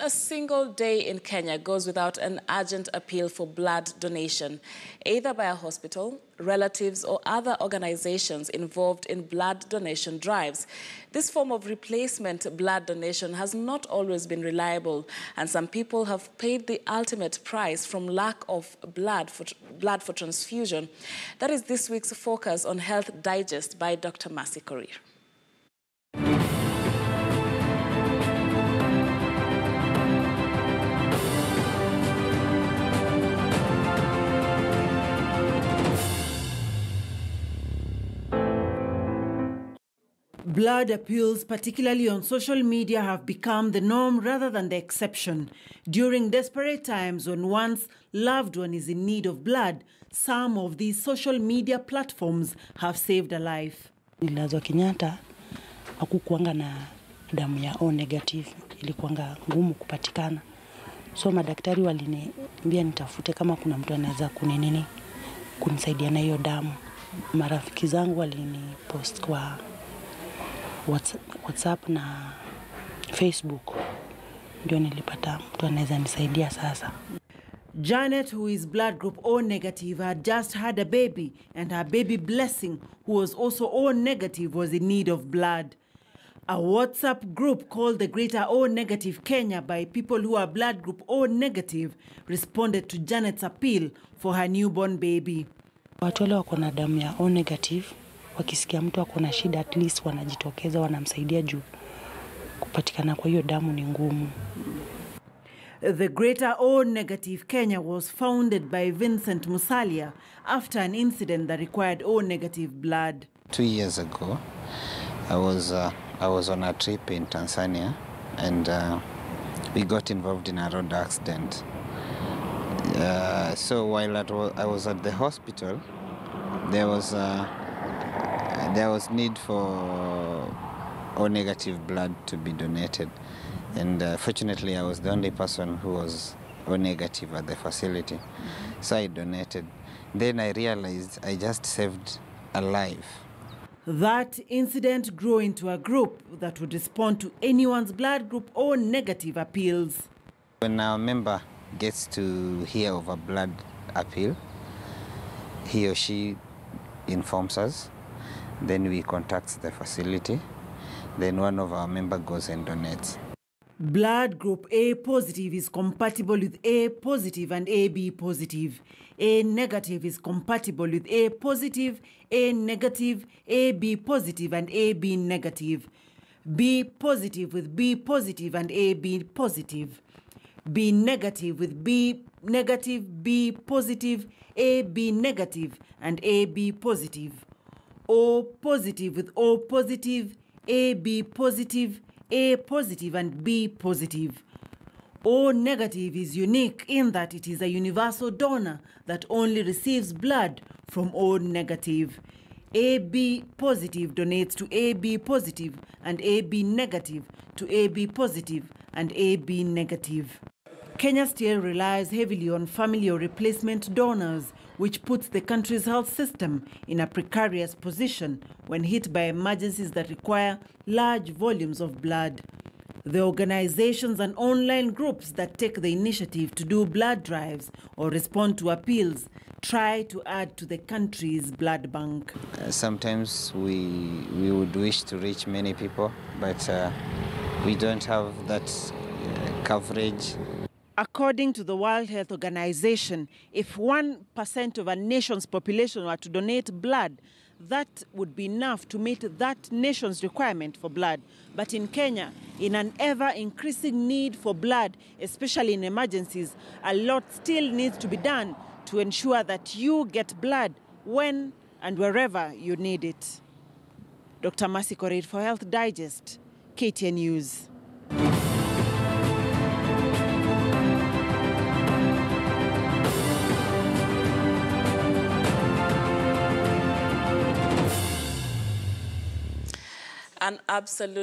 Not a single day in Kenya goes without an urgent appeal for blood donation, either by a hospital, relatives, or other organizations involved in blood donation drives. This form of replacement blood donation has not always been reliable, and some people have paid the ultimate price from lack of blood for transfusion. That is this week's focus on Health Digest by Dr. Mercy Korir. Blood appeals, particularly on social media, have become the norm rather than the exception. During desperate times when one's loved one is in need of blood, some of these social media platforms have saved a life. Nilazwa Kenyatta, hakukuanga na damu ya O negative, ilikuanga ngumu kupatikana. So madaktari waliniambia nitafute kama kuna mtu anaweza kunisaidia na hiyo damu. Marafiki zangu walinipost kwa WhatsApp na Facebook. Ndio nilipata mtu anaweza nisaidia sasa. Janet, who is blood group O negative, had just had a baby, and her baby Blessing, who was also O negative, was in need of blood. A WhatsApp group called the Greater O Negative Kenya by people who are blood group O negative responded to Janet's appeal for her newborn baby. Watu wale wako na damu ya O negative, wakisikia mtu ako na shida, at least wanajitokeza, wanamsaidia juu kupatikana kwa hiyo damu ni ngumu. The Greater O Negative Kenya was founded by Vincent Musalia after an incident that required O negative blood. 2 years ago, I was on a trip in Tanzania, and we got involved in a road accident. So while I was at the hospital, there was need for O negative blood to be donated, and fortunately I was the only person who was O negative at the facility, so I donated. Then I realized I just saved a life. That incident grew into a group that would respond to anyone's blood group O negative appeals. When our member gets to hear of a blood appeal, he or she informs us. Then we contact the facility. Then one of our members goes and donates. Blood group A positive is compatible with A positive and AB positive. A negative is compatible with A positive, A negative, AB positive and AB negative. B positive with B positive and AB positive. B negative with B negative, B positive, AB negative and AB positive. O positive with O positive, AB positive, A positive and B positive. O negative is unique in that it is a universal donor that only receives blood from O negative. AB positive donates to AB positive and AB negative to AB positive and AB negative. Kenya still relies heavily on family or replacement donors, which puts the country's health system in a precarious position when hit by emergencies that require large volumes of blood. The organizations and online groups that take the initiative to do blood drives or respond to appeals try to add to the country's blood bank. Sometimes we would wish to reach many people, but we don't have that coverage. According to the World Health Organization, if 1% of a nation's population were to donate blood, that would be enough to meet that nation's requirement for blood. But in Kenya, in an ever-increasing need for blood, especially in emergencies, a lot still needs to be done to ensure that you get blood when and wherever you need it. Dr. Mercy Korir for Health Digest, KTN News. An absolute